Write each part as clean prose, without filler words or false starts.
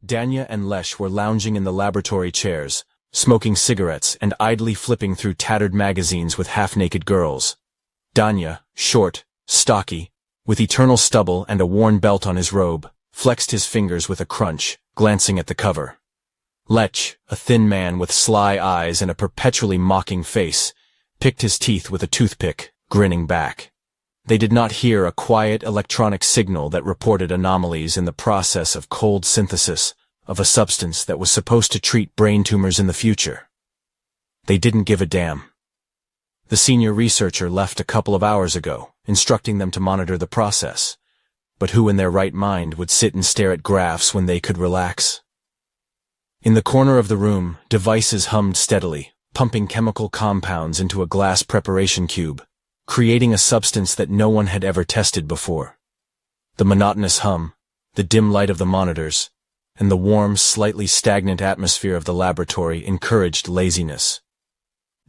Danya and Lesh were lounging in the laboratory chairs, smoking cigarettes and idly flipping through tattered magazines with half-naked girls. Danya, short, stocky, with eternal stubble and a worn belt on his robe, flexed his fingers with a crunch, glancing at the cover. Lech, a thin man with sly eyes and a perpetually mocking face, picked his teeth with a toothpick, grinning back. They did not hear a quiet electronic signal that reported anomalies in the process of cold synthesis of a substance that was supposed to treat brain tumors in the future. They didn't give a damn. The senior researcher left a couple of hours ago, instructing them to monitor the process. But who in their right mind would sit and stare at graphs when they could relax? In the corner of the room, devices hummed steadily, pumping chemical compounds into a glass preparation cube, creating a substance that no one had ever tested before. The monotonous hum, the dim light of the monitors, and the warm, slightly stagnant atmosphere of the laboratory encouraged laziness.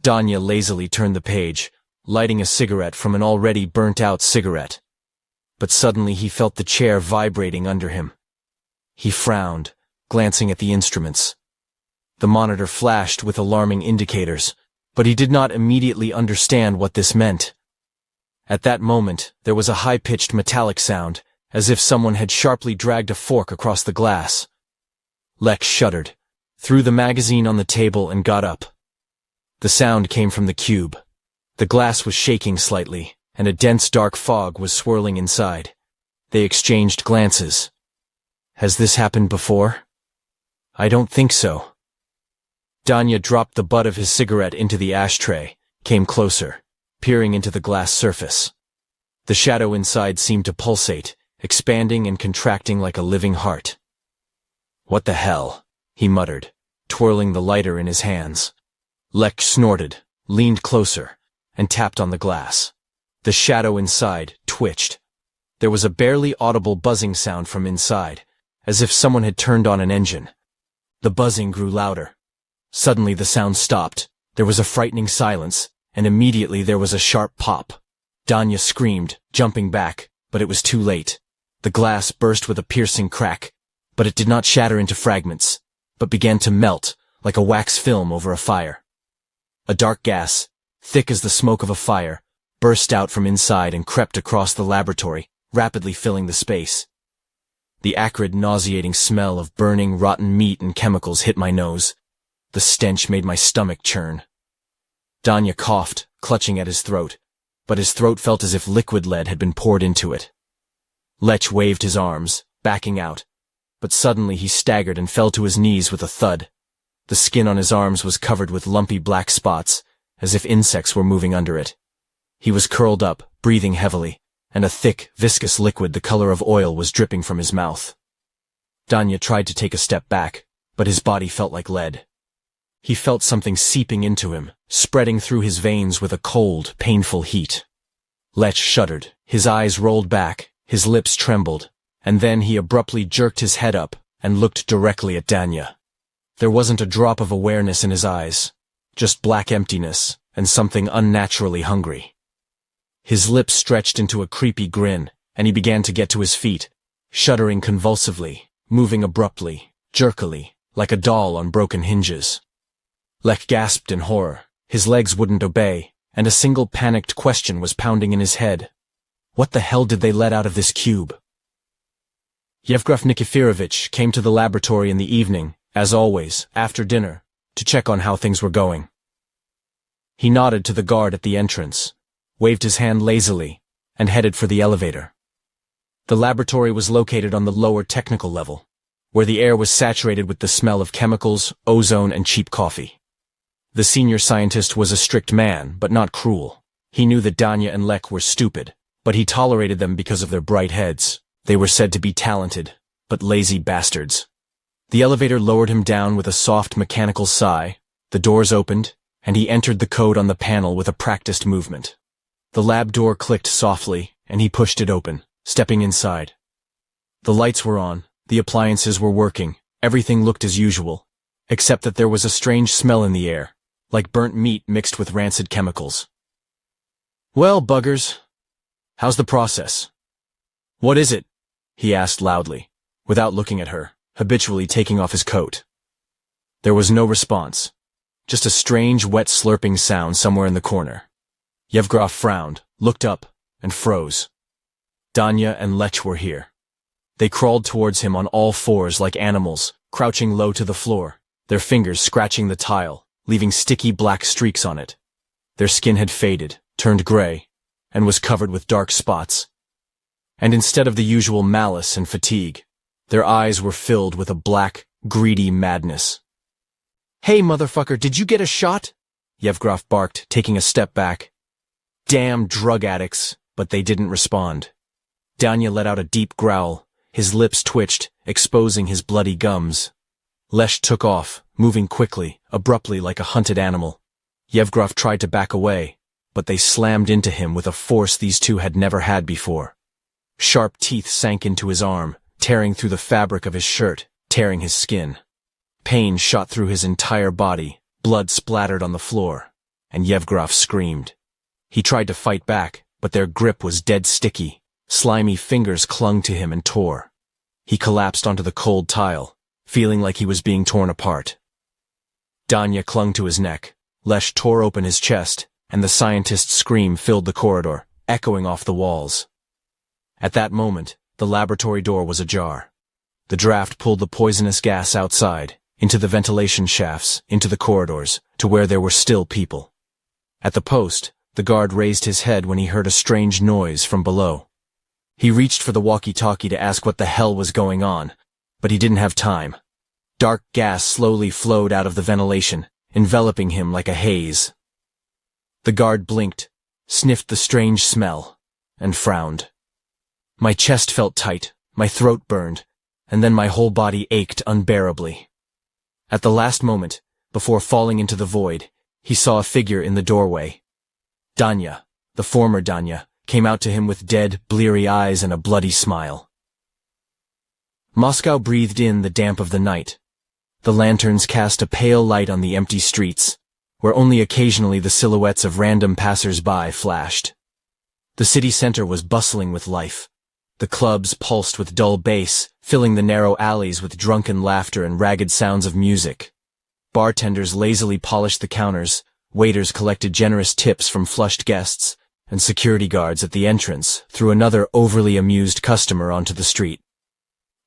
Danya lazily turned the page, lighting a cigarette from an already burnt-out cigarette. But suddenly he felt the chair vibrating under him. He frowned, glancing at the instruments. The monitor flashed with alarming indicators, but he did not immediately understand what this meant. At that moment, there was a high-pitched metallic sound, as if someone had sharply dragged a fork across the glass. Lech shuddered, threw the magazine on the table and got up. The sound came from the cube. The glass was shaking slightly, and a dense dark fog was swirling inside. They exchanged glances. Has this happened before? I don't think so. Danya dropped the butt of his cigarette into the ashtray, came closer, peering into the glass surface. The shadow inside seemed to pulsate, expanding and contracting like a living heart. What the hell? He muttered, twirling the lighter in his hands. Lech snorted, leaned closer, and tapped on the glass. The shadow inside twitched. There was a barely audible buzzing sound from inside, as if someone had turned on an engine. The buzzing grew louder. Suddenly the sound stopped. There was a frightening silence, and immediately there was a sharp pop. Danya screamed, jumping back, but it was too late. The glass burst with a piercing crack, but it did not shatter into fragments, but began to melt, like a wax film over a fire. A dark gas, thick as the smoke of a fire, burst out from inside and crept across the laboratory, rapidly filling the space. The acrid, nauseating smell of burning, rotten meat and chemicals hit my nose. The stench made my stomach churn. Danya coughed, clutching at his throat, but his throat felt as if liquid lead had been poured into it. Lech waved his arms, backing out, but suddenly he staggered and fell to his knees with a thud. The skin on his arms was covered with lumpy black spots, as if insects were moving under it. He was curled up, breathing heavily, and a thick, viscous liquid the color of oil was dripping from his mouth. Danya tried to take a step back, but his body felt like lead. He felt something seeping into him, spreading through his veins with a cold, painful heat. Lech shuddered, his eyes rolled back, his lips trembled, and then he abruptly jerked his head up and looked directly at Danya. There wasn't a drop of awareness in his eyes, just black emptiness and something unnaturally hungry. His lips stretched into a creepy grin, and he began to get to his feet, shuddering convulsively, moving abruptly, jerkily, like a doll on broken hinges. Lech gasped in horror. His legs wouldn't obey, and a single panicked question was pounding in his head. What the hell did they let out of this cube? Yevgraf Nikiforovich came to the laboratory in the evening, as always, after dinner, to check on how things were going. He nodded to the guard at the entrance, waved his hand lazily, and headed for the elevator. The laboratory was located on the lower technical level, where the air was saturated with the smell of chemicals, ozone, and cheap coffee. The senior scientist was a strict man, but not cruel. He knew that Danya and Lech were stupid, but he tolerated them because of their bright heads. They were said to be talented, but lazy bastards. The elevator lowered him down with a soft mechanical sigh, the doors opened, and he entered the code on the panel with a practiced movement. The lab door clicked softly, and he pushed it open, stepping inside. The lights were on, the appliances were working, everything looked as usual, except that there was a strange smell in the air, like burnt meat mixed with rancid chemicals. "Well, buggers, how's the process?" "What is it?" he asked loudly, without looking at her, habitually taking off his coat. There was no response. Just a strange, wet slurping sound somewhere in the corner. Yevgraf frowned, looked up, and froze. Danya and Lech were here. They crawled towards him on all fours like animals, crouching low to the floor, their fingers scratching the tile, leaving sticky black streaks on it. Their skin had faded, turned gray, and was covered with dark spots. And instead of the usual malice and fatigue, their eyes were filled with a black, greedy madness. "Hey, motherfucker, did you get a shot?" Yevgraf barked, taking a step back. Damn drug addicts, but they didn't respond. Danya let out a deep growl. His lips twitched, exposing his bloody gums. Lech took off, moving quickly, abruptly like a hunted animal. Yevgraf tried to back away, but they slammed into him with a force these two had never had before. Sharp teeth sank into his arm, tearing through the fabric of his shirt, tearing his skin. Pain shot through his entire body, blood splattered on the floor, and Yevgraf screamed. He tried to fight back, but their grip was dead sticky. Slimy fingers clung to him and tore. He collapsed onto the cold tile, feeling like he was being torn apart. Danya clung to his neck. Lech tore open his chest, and the scientist's scream filled the corridor, echoing off the walls. At that moment, the laboratory door was ajar. The draft pulled the poisonous gas outside, into the ventilation shafts, into the corridors, to where there were still people. At the post, the guard raised his head when he heard a strange noise from below. He reached for the walkie-talkie to ask what the hell was going on, but he didn't have time. Dark gas slowly flowed out of the ventilation, enveloping him like a haze. The guard blinked, sniffed the strange smell, and frowned. My chest felt tight, my throat burned, and then my whole body ached unbearably. At the last moment, before falling into the void, he saw a figure in the doorway. Danya, the former Danya, came out to him with dead, bleary eyes and a bloody smile. Moscow breathed in the damp of the night. The lanterns cast a pale light on the empty streets, where only occasionally the silhouettes of random passers-by flashed. The city center was bustling with life. The clubs pulsed with dull bass, filling the narrow alleys with drunken laughter and ragged sounds of music. Bartenders lazily polished the counters, waiters collected generous tips from flushed guests, and security guards at the entrance threw another overly amused customer onto the street.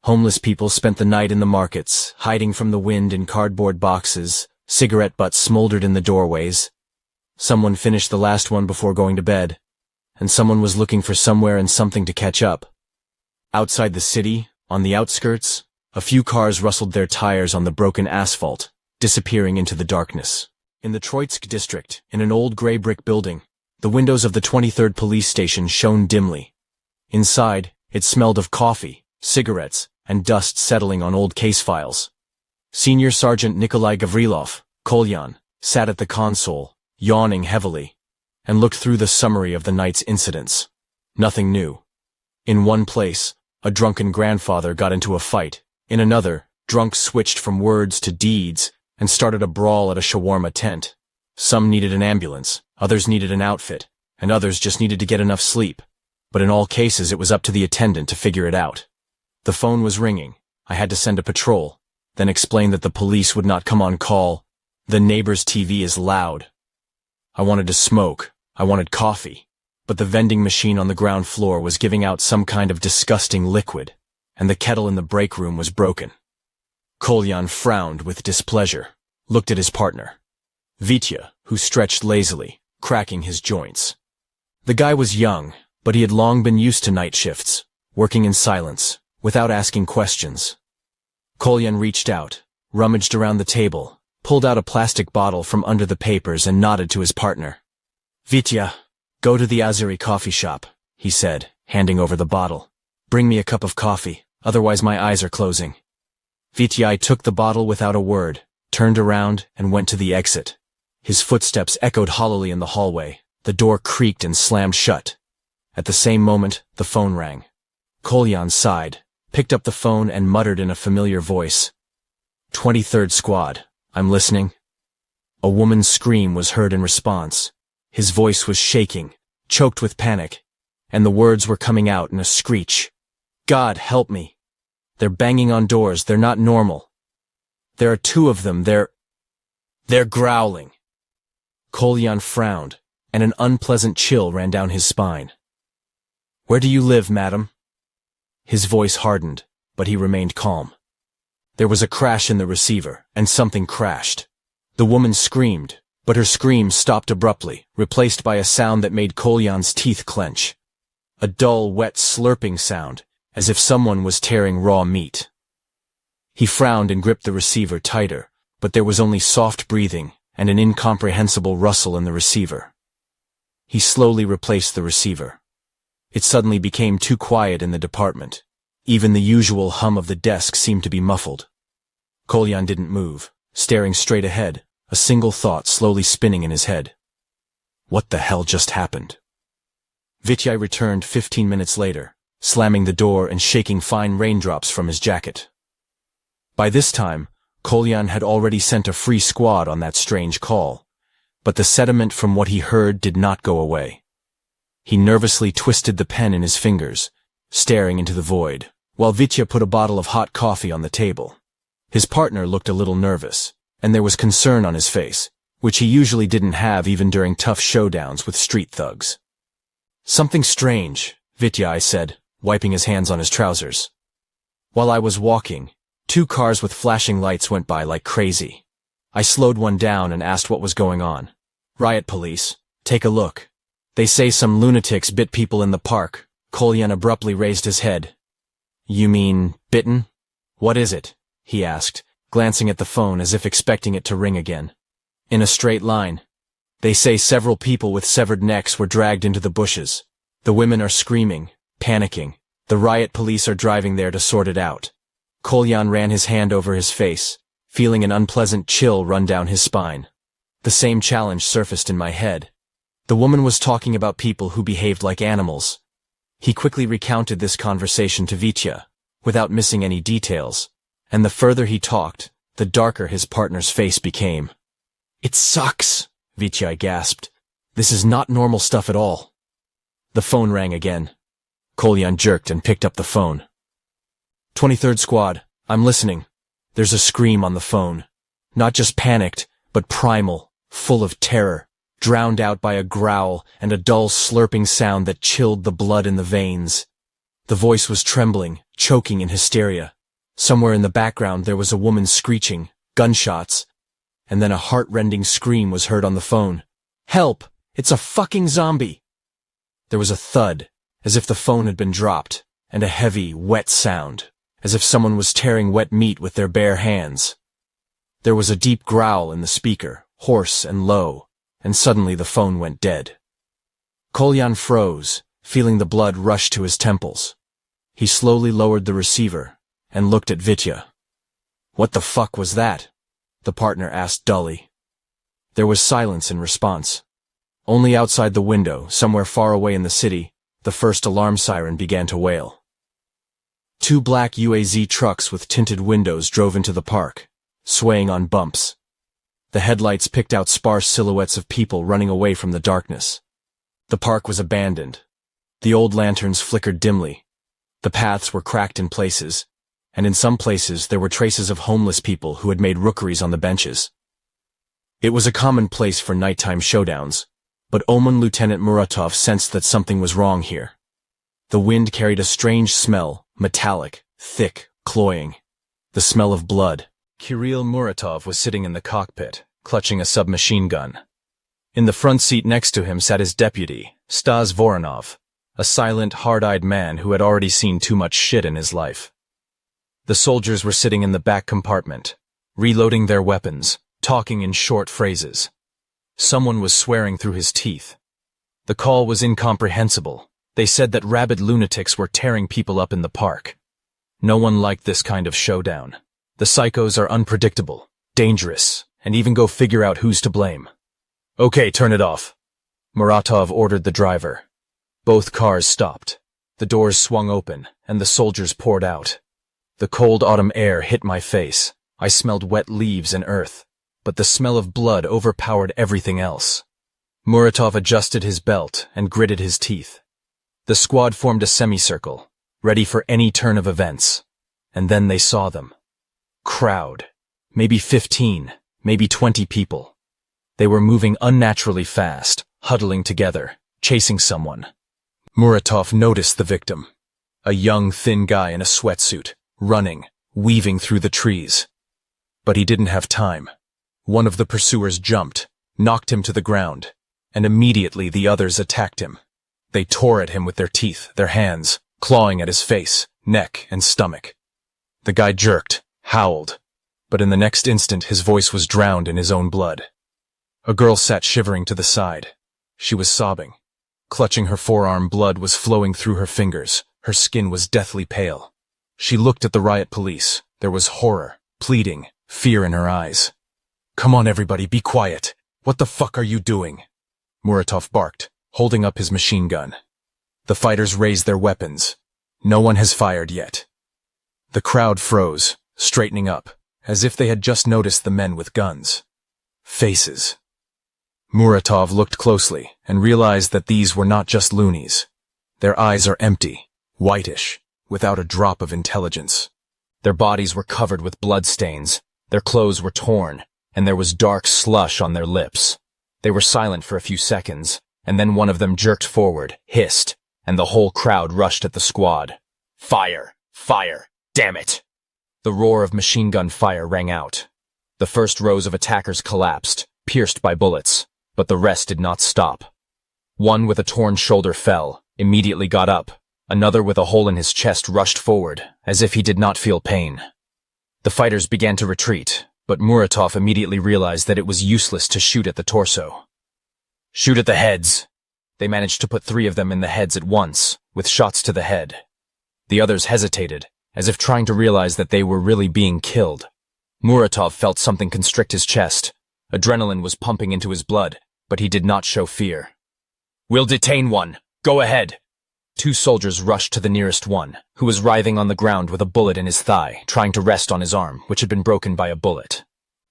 Homeless people spent the night in the markets, hiding from the wind in cardboard boxes, cigarette butts smoldered in the doorways. Someone finished the last one before going to bed, and someone was looking for somewhere and something to catch up. Outside the city, on the outskirts, a few cars rustled their tires on the broken asphalt, disappearing into the darkness. In the Troitsk district, in an old gray brick building, the windows of the 23rd police station shone dimly. Inside, it smelled of coffee, cigarettes, and dust settling on old case files. Senior Sergeant Nikolai Gavrilov, Kolyan, sat at the console, yawning heavily, and looked through the summary of the night's incidents. Nothing new. In one place, a drunken grandfather got into a fight. In another, drunks switched from words to deeds and started a brawl at a shawarma tent. Some needed an ambulance, others needed an outfit, and others just needed to get enough sleep. But in all cases it was up to the attendant to figure it out. The phone was ringing. I had to send a patrol, then explain that the police would not come on call. The neighbor's TV is loud. I wanted to smoke. I wanted coffee. But the vending machine on the ground floor was giving out some kind of disgusting liquid, and the kettle in the break room was broken. Kolyan frowned with displeasure, looked at his partner, Vitya, who stretched lazily, cracking his joints. The guy was young, but he had long been used to night shifts, working in silence, without asking questions. Kolyan reached out, rummaged around the table, pulled out a plastic bottle from under the papers and nodded to his partner. Vitya, go to the Azeri coffee shop, he said, handing over the bottle. Bring me a cup of coffee, otherwise my eyes are closing. Vitya took the bottle without a word, turned around, and went to the exit. His footsteps echoed hollowly in the hallway. The door creaked and slammed shut. At the same moment, the phone rang. Kolyan sighed, picked up the phone and muttered in a familiar voice. 23rd Squad, I'm listening. A woman's scream was heard in response. His voice was shaking, choked with panic, and the words were coming out in a screech. God help me. They're banging on doors. They're not normal. There are two of them. They're growling. Kolyan frowned, and an unpleasant chill ran down his spine. Where do you live, madam? His voice hardened, but he remained calm. There was a crash in the receiver, and something crashed. The woman screamed, but her scream stopped abruptly, replaced by a sound that made Kolyan's teeth clench. A dull, wet slurping sound, as if someone was tearing raw meat. He frowned and gripped the receiver tighter, but there was only soft breathing and an incomprehensible rustle in the receiver. He slowly replaced the receiver. It suddenly became too quiet in the department. Even the usual hum of the desk seemed to be muffled. Kolyan didn't move, staring straight ahead, a single thought slowly spinning in his head. What the hell just happened? Vityai returned 15 minutes later, slamming the door and shaking fine raindrops from his jacket. By this time, Kolyan had already sent a free squad on that strange call, but the sediment from what he heard did not go away. He nervously twisted the pen in his fingers, staring into the void, while Vitya put a bottle of hot coffee on the table. His partner looked a little nervous, and there was concern on his face, which he usually didn't have even during tough showdowns with street thugs. Something strange, Vityai said, wiping his hands on his trousers. While I was walking, 2 cars with flashing lights went by like crazy. I slowed one down and asked what was going on. Riot police. Take a look. They say some lunatics bit people in the park. Kolyan abruptly raised his head. You mean, bitten? What is it? He asked, glancing at the phone as if expecting it to ring again. In a straight line. They say several people with severed necks were dragged into the bushes. The women are screaming, panicking. The riot police are driving there to sort it out. Kolyan ran his hand over his face, feeling an unpleasant chill run down his spine. The same challenge surfaced in my head. The woman was talking about people who behaved like animals. He quickly recounted this conversation to Vitya, without missing any details, and the further he talked, the darker his partner's face became. It sucks, Vitya gasped. This is not normal stuff at all. The phone rang again. Kolyan jerked and picked up the phone. 23rd Squad, I'm listening. There's a scream on the phone. Not just panicked, but primal, full of terror, drowned out by a growl and a dull slurping sound that chilled the blood in the veins. The voice was trembling, choking in hysteria. Somewhere in the background there was a woman screeching, gunshots, and then a heart-rending scream was heard on the phone. Help! It's a fucking zombie! There was a thud, as if the phone had been dropped, and a heavy, wet sound, as if someone was tearing wet meat with their bare hands. There was a deep growl in the speaker, hoarse and low, and suddenly the phone went dead. Kolyan froze, feeling the blood rush to his temples. He slowly lowered the receiver and looked at Vitya. What the fuck was that? The partner asked dully. There was silence in response. Only outside the window, somewhere far away in the city, the first alarm siren began to wail. 2 black UAZ trucks with tinted windows drove into the park, swaying on bumps. The headlights picked out sparse silhouettes of people running away from the darkness. The park was abandoned. The old lanterns flickered dimly. The paths were cracked in places, and in some places there were traces of homeless people who had made rookeries on the benches. It was a common place for nighttime showdowns, but Oman Lieutenant Muratov sensed that something was wrong here. The wind carried a strange smell, metallic, thick, cloying. The smell of blood. Kirill Muratov was sitting in the cockpit, clutching a submachine gun. In the front seat next to him sat his deputy, Stas Voronov, a silent, hard-eyed man who had already seen too much shit in his life. The soldiers were sitting in the back compartment, reloading their weapons, talking in short phrases. Someone was swearing through his teeth. The call was incomprehensible. They said that rabid lunatics were tearing people up in the park. No one liked this kind of showdown. The psychos are unpredictable, dangerous, and even go figure out who's to blame. Okay, turn it off. Muratov ordered the driver. Both cars stopped. The doors swung open, and the soldiers poured out. The cold autumn air hit my face. I smelled wet leaves and earth, but the smell of blood overpowered everything else. Muratov adjusted his belt and gritted his teeth. The squad formed a semicircle, ready for any turn of events. And then they saw them. Crowd. Maybe 15, maybe 20 people. They were moving unnaturally fast, huddling together, chasing someone. Muratov noticed the victim. A young, thin guy in a sweatsuit, running, weaving through the trees. But he didn't have time. One of the pursuers jumped, knocked him to the ground, and immediately the others attacked him. They tore at him with their teeth, their hands, clawing at his face, neck, and stomach. The guy jerked, howled, but in the next instant his voice was drowned in his own blood. A girl sat shivering to the side. She was sobbing. Clutching her forearm, blood was flowing through her fingers. Her skin was deathly pale. She looked at the riot police. There was horror, pleading, fear in her eyes. "Come on, everybody, be quiet. What the fuck are you doing?" Muratov barked, holding up his machine gun. The fighters raised their weapons. No one has fired yet. The crowd froze, straightening up, as if they had just noticed the men with guns. Faces. Muratov looked closely and realized that these were not just loonies. Their eyes are empty, whitish, without a drop of intelligence. Their bodies were covered with bloodstains, their clothes were torn, and there was dark slush on their lips. They were silent for a few seconds, and then one of them jerked forward, hissed, and the whole crowd rushed at the squad. "Fire! Fire! Damn it!" The roar of machine gun fire rang out. The first rows of attackers collapsed, pierced by bullets, but the rest did not stop. One with a torn shoulder fell, immediately got up. Another with a hole in his chest rushed forward, as if he did not feel pain. The fighters began to retreat, but Muratov immediately realized that it was useless to shoot at the torso. "Shoot at the heads." They managed to put 3 of them in the heads at once, with shots to the head. The others hesitated, as if trying to realize that they were really being killed. Muratov felt something constrict his chest. Adrenaline was pumping into his blood, but he did not show fear. "We'll detain one. Go ahead." 2 soldiers rushed to the nearest one, who was writhing on the ground with a bullet in his thigh, trying to rest on his arm, which had been broken by a bullet.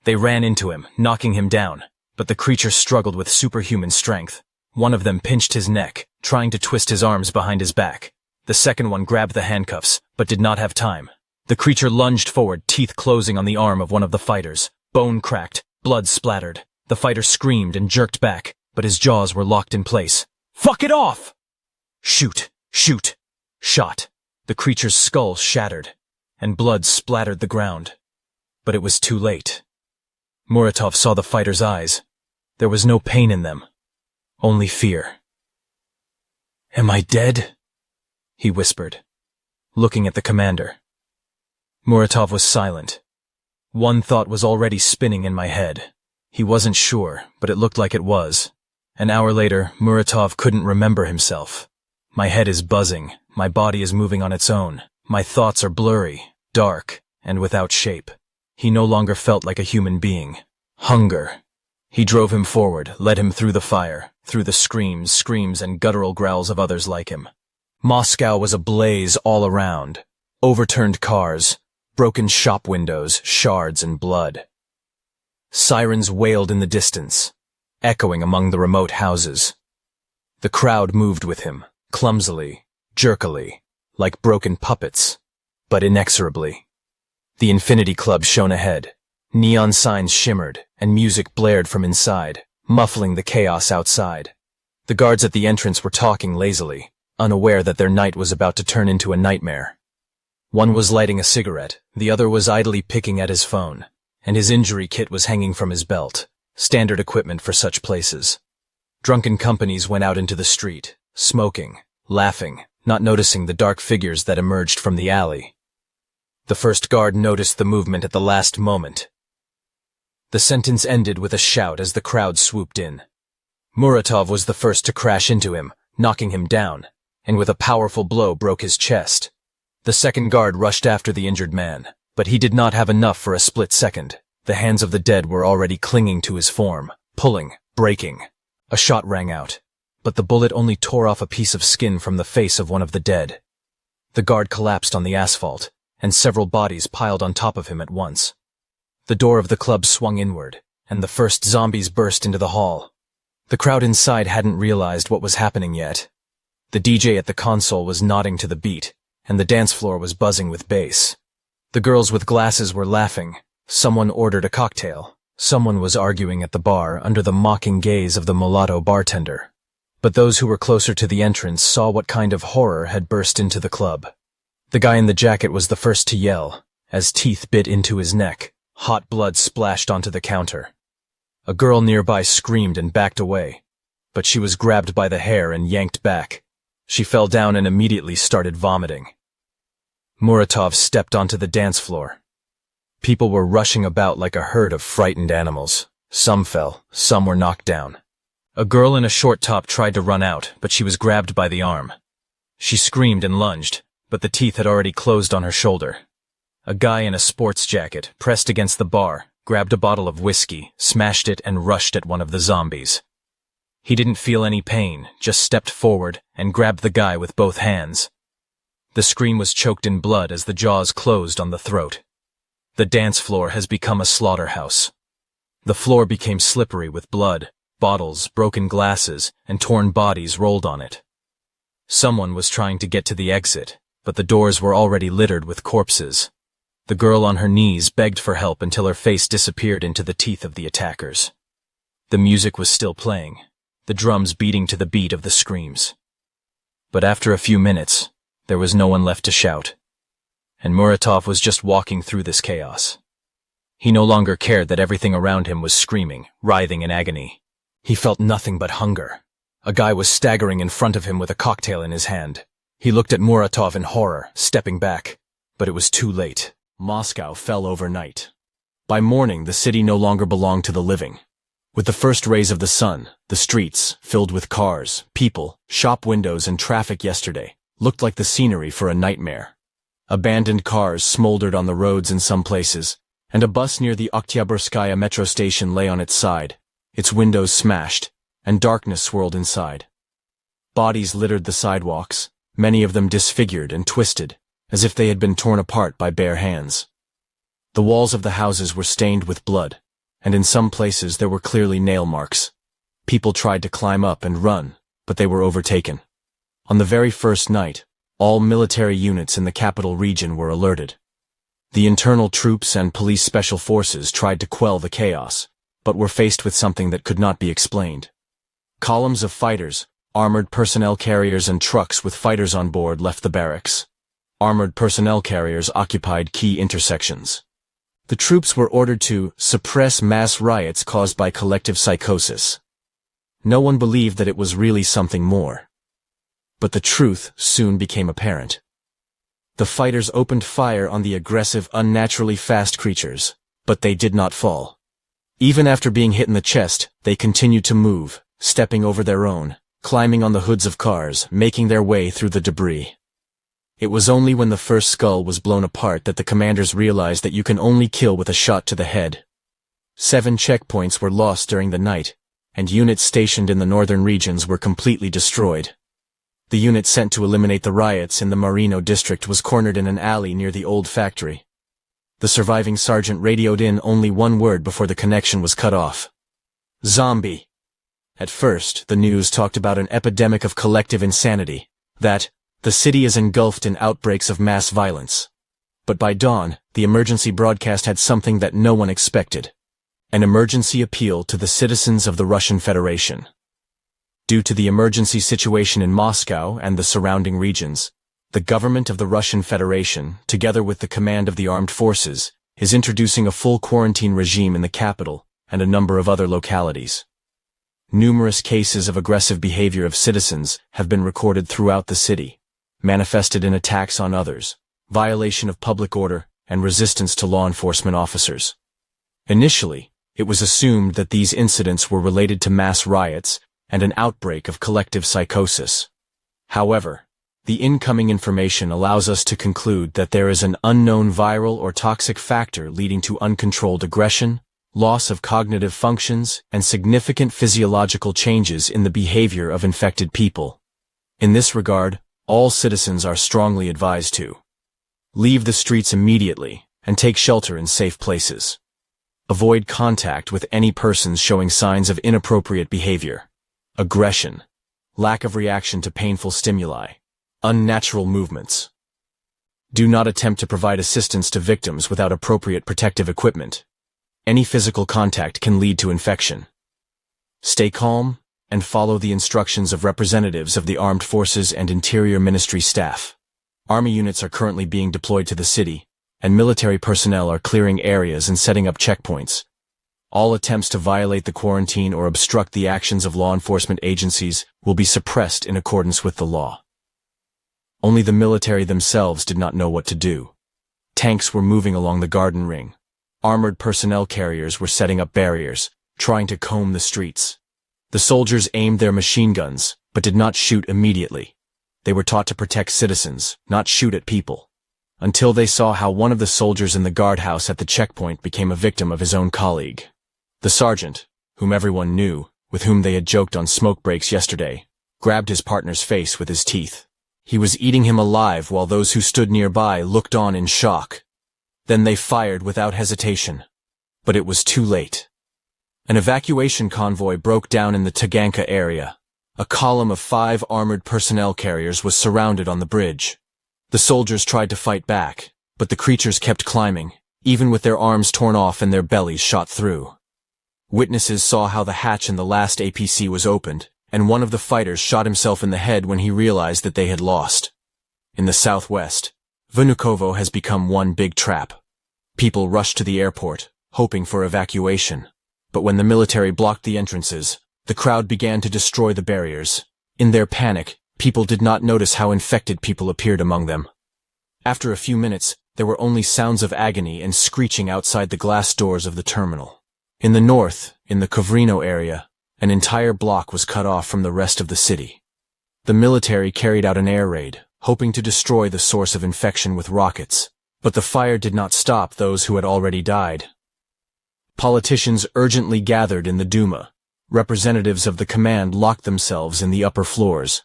They ran into him, knocking him down, but the creature struggled with superhuman strength. One of them pinched his neck, trying to twist his arms behind his back. The second one grabbed the handcuffs, but did not have time. The creature lunged forward, teeth closing on the arm of one of the fighters. Bone cracked, blood splattered. The fighter screamed and jerked back, but his jaws were locked in place. "Fuck it off!" Shoot! Shoot! Shot. The creature's skull shattered, and blood splattered the ground. But it was too late. Muratov saw the fighter's eyes. There was no pain in them, only fear. "Am I dead?" he whispered, looking at the commander. Muratov was silent. One thought was already spinning in my head. He wasn't sure, but it looked like it was. An hour later, Muratov couldn't remember himself. "My head is buzzing, my body is moving on its own. My thoughts are blurry, dark, and without shape." He no longer felt like a human being. Hunger. He drove him forward, led him through the fire, through the screams, and guttural growls of others like him. Moscow was ablaze all around. Overturned cars, broken shop windows, shards and blood. Sirens wailed in the distance, echoing among the remote houses. The crowd moved with him, clumsily, jerkily, like broken puppets, but inexorably. The Infinity Club shone ahead. Neon signs shimmered, and music blared from inside, muffling the chaos outside. The guards at the entrance were talking lazily, unaware that their night was about to turn into a nightmare. One was lighting a cigarette, the other was idly picking at his phone, and his injury kit was hanging from his belt, standard equipment for such places. Drunken companies went out into the street, smoking, laughing, not noticing the dark figures that emerged from the alley. The first guard noticed the movement at the last moment. The sentence ended with a shout as the crowd swooped in. Muratov was the first to crash into him, knocking him down, and with a powerful blow broke his chest. The second guard rushed after the injured man, but he did not have enough for a split second. The hands of the dead were already clinging to his form, pulling, breaking. A shot rang out, but the bullet only tore off a piece of skin from the face of one of the dead. The guard collapsed on the asphalt, and several bodies piled on top of him at once. The door of the club swung inward, and the first zombies burst into the hall. The crowd inside hadn't realized what was happening yet. The DJ at the console was nodding to the beat, and the dance floor was buzzing with bass. The girls with glasses were laughing. Someone ordered a cocktail. Someone was arguing at the bar under the mocking gaze of the mulatto bartender. But those who were closer to the entrance saw what kind of horror had burst into the club. The guy in the jacket was the first to yell, as teeth bit into his neck. Hot blood splashed onto the counter. A girl nearby screamed and backed away, but she was grabbed by the hair and yanked back. She fell down and immediately started vomiting. Muratov stepped onto the dance floor. People were rushing about like a herd of frightened animals. Some fell, some were knocked down. A girl in a short top tried to run out, but she was grabbed by the arm. She screamed and lunged, but the teeth had already closed on her shoulder. A guy in a sports jacket, pressed against the bar, grabbed a bottle of whiskey, smashed it, and rushed at one of the zombies. He didn't feel any pain, just stepped forward and grabbed the guy with both hands. The scream was choked in blood as the jaws closed on the throat. The dance floor has become a slaughterhouse. The floor became slippery with blood, bottles, broken glasses, and torn bodies rolled on it. Someone was trying to get to the exit, but the doors were already littered with corpses. The girl on her knees begged for help until her face disappeared into the teeth of the attackers. The music was still playing, the drums beating to the beat of the screams. But after a few minutes, there was no one left to shout, and Muratov was just walking through this chaos. He no longer cared that everything around him was screaming, writhing in agony. He felt nothing but hunger. A guy was staggering in front of him with a cocktail in his hand. He looked at Muratov in horror, stepping back, but it was too late. Moscow fell overnight. By morning, the city no longer belonged to the living. With the first rays of the sun, the streets, filled with cars, people, shop windows, and traffic yesterday, looked like the scenery for a nightmare. Abandoned cars smoldered on the roads in some places, and a bus near the Oktyabrskaya metro station lay on its side, its windows smashed, and darkness swirled inside. Bodies littered the sidewalks, many of them disfigured and twisted, as if they had been torn apart by bare hands. The walls of the houses were stained with blood, and in some places there were clearly nail marks. People tried to climb up and run, but they were overtaken. On the very first night, all military units in the capital region were alerted. The internal troops and police special forces tried to quell the chaos, but were faced with something that could not be explained. Columns of fighters, armored personnel carriers and trucks with fighters on board left the barracks. Armored personnel carriers occupied key intersections. The troops were ordered to suppress mass riots caused by collective psychosis. No one believed that it was really something more. But the truth soon became apparent. The fighters opened fire on the aggressive, unnaturally fast creatures, but they did not fall. Even after being hit in the chest, they continued to move, stepping over their own, climbing on the hoods of cars, making their way through the debris. It was only when the first skull was blown apart that the commanders realized that you can only kill with a shot to the head. 7 checkpoints were lost during the night, and units stationed in the northern regions were completely destroyed. The unit sent to eliminate the riots in the Marino district was cornered in an alley near the old factory. The surviving sergeant radioed in only one word before the connection was cut off. Zombie. At first, the news talked about an epidemic of collective insanity, that the city is engulfed in outbreaks of mass violence. But by dawn, the emergency broadcast had something that no one expected. An emergency appeal to the citizens of the Russian Federation. Due to the emergency situation in Moscow and the surrounding regions, the government of the Russian Federation, together with the command of the armed forces, is introducing a full quarantine regime in the capital and a number of other localities. Numerous cases of aggressive behavior of citizens have been recorded throughout the city, manifested in attacks on others, violation of public order, and resistance to law enforcement officers. Initially, it was assumed that these incidents were related to mass riots and an outbreak of collective psychosis. However, the incoming information allows us to conclude that there is an unknown viral or toxic factor leading to uncontrolled aggression, loss of cognitive functions, and significant physiological changes in the behavior of infected people. In this regard, all citizens are strongly advised to leave the streets immediately and take shelter in safe places. Avoid contact with any persons showing signs of inappropriate behavior, aggression, lack of reaction to painful stimuli, unnatural movements. Do not attempt to provide assistance to victims without appropriate protective equipment. Any physical contact can lead to infection. Stay calm and follow the instructions of representatives of the Armed Forces and Interior Ministry staff. Army units are currently being deployed to the city, and military personnel are clearing areas and setting up checkpoints. All attempts to violate the quarantine or obstruct the actions of law enforcement agencies will be suppressed in accordance with the law. Only the military themselves did not know what to do. Tanks were moving along the garden ring. Armored personnel carriers were setting up barriers, trying to comb the streets. The soldiers aimed their machine guns, but did not shoot immediately. They were taught to protect citizens, not shoot at people, until they saw how one of the soldiers in the guardhouse at the checkpoint became a victim of his own colleague. The sergeant, whom everyone knew, with whom they had joked on smoke breaks yesterday, grabbed his partner's face with his teeth. He was eating him alive while those who stood nearby looked on in shock. Then they fired without hesitation. But it was too late. An evacuation convoy broke down in the Taganka area. A column of 5 armored personnel carriers was surrounded on the bridge. The soldiers tried to fight back, but the creatures kept climbing, even with their arms torn off and their bellies shot through. Witnesses saw how the hatch in the last APC was opened, and one of the fighters shot himself in the head when he realized that they had lost. In the southwest, Vnukovo has become one big trap. People rushed to the airport, hoping for evacuation. But when the military blocked the entrances, the crowd began to destroy the barriers. In their panic, people did not notice how infected people appeared among them. After a few minutes, there were only sounds of agony and screeching outside the glass doors of the terminal. In the north, in the Kovrino area, an entire block was cut off from the rest of the city. The military carried out an air raid, hoping to destroy the source of infection with rockets, but the fire did not stop those who had already died. Politicians urgently gathered in the Duma. Representatives of the command locked themselves in the upper floors.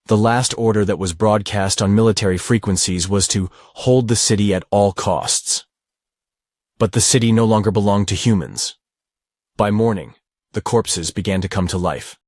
The last order that was broadcast on military frequencies was to hold the city at all costs. But the city no longer belonged to humans. By morning, the corpses began to come to life.